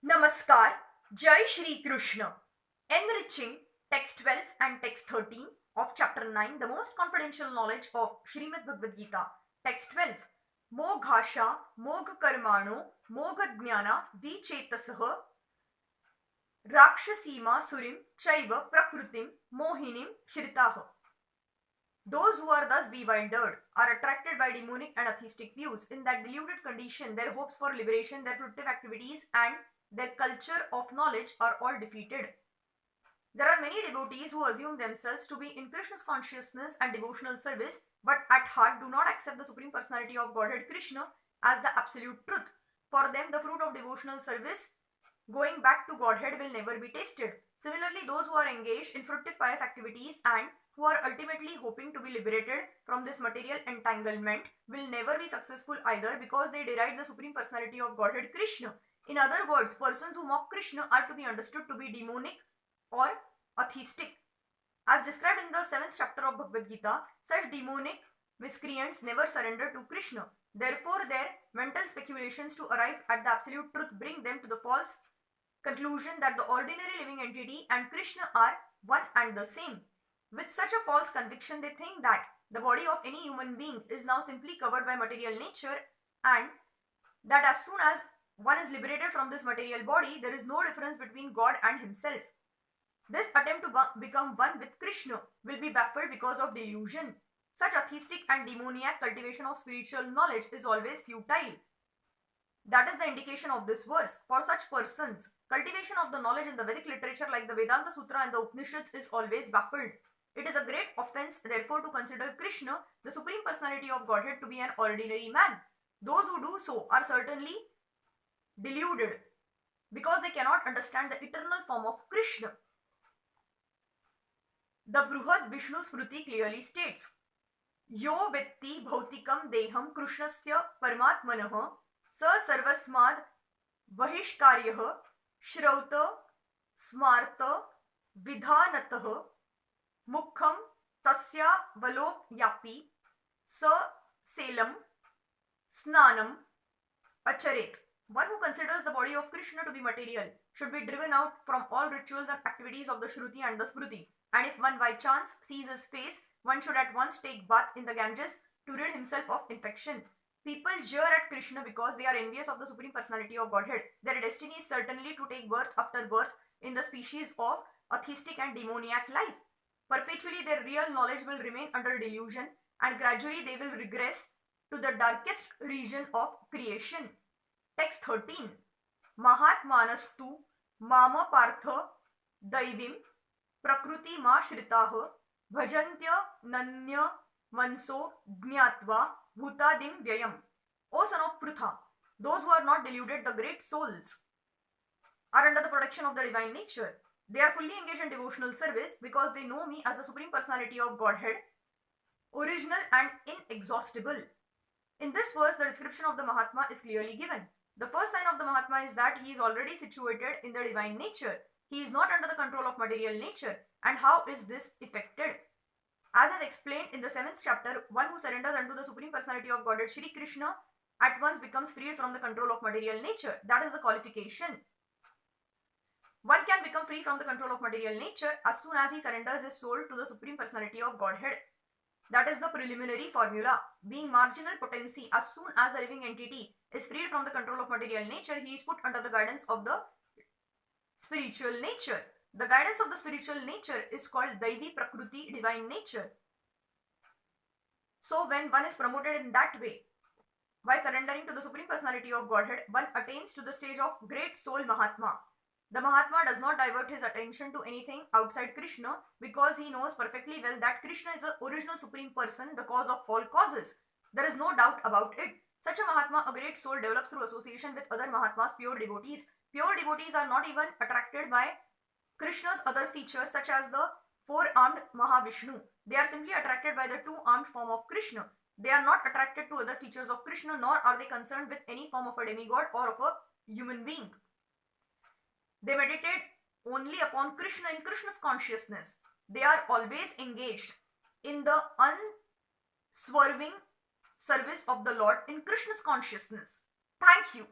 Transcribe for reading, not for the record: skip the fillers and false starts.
Namaskar, Jai Shri Krishna. Enriching text 12 and text 13 of chapter 9, the most confidential knowledge of Srimad Bhagavad Gita. Text 12. Moghasha, Mogh Karmano, Mogh Jnana, Vichetasah, Rakshasima Surim, Chaiva Prakrutim, Mohinim, Shritaha. Those who are thus bewildered are attracted by demonic and atheistic views. In that deluded condition, their hopes for liberation, their productive activities, and their culture of knowledge are all defeated. There are many devotees who assume themselves to be in Krishna's consciousness and devotional service, but at heart do not accept the Supreme Personality of Godhead Krishna as the absolute truth. For them, the fruit of devotional service going back to Godhead will never be tasted. Similarly, those who are engaged in fruitive pious activities and who are ultimately hoping to be liberated from this material entanglement will never be successful either, because they deride the Supreme Personality of Godhead Krishna. In other words, persons who mock Krishna are to be understood to be demonic or atheistic. As described in the 7th chapter of Bhagavad Gita, such demonic miscreants never surrender to Krishna. Therefore, their mental speculations to arrive at the absolute truth bring them to the false conclusion that the ordinary living entity and Krishna are one and the same. With such a false conviction, they think that the body of any human being is now simply covered by material nature, and that as soon as one is liberated from this material body, there is no difference between God and himself. This attempt to become one with Krishna will be baffled because of delusion. Such atheistic and demoniac cultivation of spiritual knowledge is always futile. That is the indication of this verse. For such persons, cultivation of the knowledge in the Vedic literature like the Vedanta Sutra and the Upanishads is always baffled. It is a great offense, therefore, to consider Krishna, the Supreme Personality of Godhead, to be an ordinary man. Those who do so are certainly deluded, because they cannot understand the eternal form of Krishna. The Bruhad Vishnu Smriti clearly states, Yo vetti bhautikam deham krishnasya paramatmanah sa sarvasmad vahishkaryah shrauta smarta vidhanatah mukham tasya valokyapi sa selam snanam acharet. One who considers the body of Krishna to be material should be driven out from all rituals and activities of the Shruti and the Smriti. And if one by chance sees his face, one should at once take bath in the Ganges to rid himself of infection. People jeer at Krishna because they are envious of the Supreme Personality of Godhead. Their destiny is certainly to take birth after birth in the species of atheistic and demoniac life. Perpetually their real knowledge will remain under delusion, and gradually they will regress to the darkest region of creation. Text 13. Mahatmanastu mama partha daivim prakruti ma shritah bhajantya nanya manso jnatva bhutadim vyayam. O son of Prutha, those who are not deluded, the great souls, are under the protection of the divine nature. They are fully engaged in devotional service because they know me as the Supreme Personality of Godhead, original and inexhaustible. In this verse, the description of the Mahatma is clearly given. The first sign of the Mahatma is that he is already situated in the divine nature. He is not under the control of material nature. And how is this effected? As is explained in the 7th chapter, one who surrenders unto the Supreme Personality of Godhead, Shri Krishna, at once becomes freed from the control of material nature. That is the qualification. One can become free from the control of material nature as soon as he surrenders his soul to the Supreme Personality of Godhead. That is the preliminary formula. Being marginal potency, as soon as the living entity is freed from the control of material nature, he is put under the guidance of the spiritual nature. The guidance of the spiritual nature is called Daivi Prakruti, divine nature. So when one is promoted in that way, by surrendering to the Supreme Personality of Godhead, one attains to the stage of great soul Mahatma. The Mahatma does not divert his attention to anything outside Krishna, because he knows perfectly well that Krishna is the original Supreme Person, the cause of all causes. There is no doubt about it. Such a Mahatma, a great soul, develops through association with other Mahatmas, pure devotees. Pure devotees are not even attracted by Krishna's other features, such as the four-armed Mahavishnu. They are simply attracted by the two-armed form of Krishna. They are not attracted to other features of Krishna, nor are they concerned with any form of a demigod or of a human being. They meditate only upon Krishna in Krishna's consciousness. They are always engaged in the unswerving service of the Lord in Krishna's consciousness. Thank you.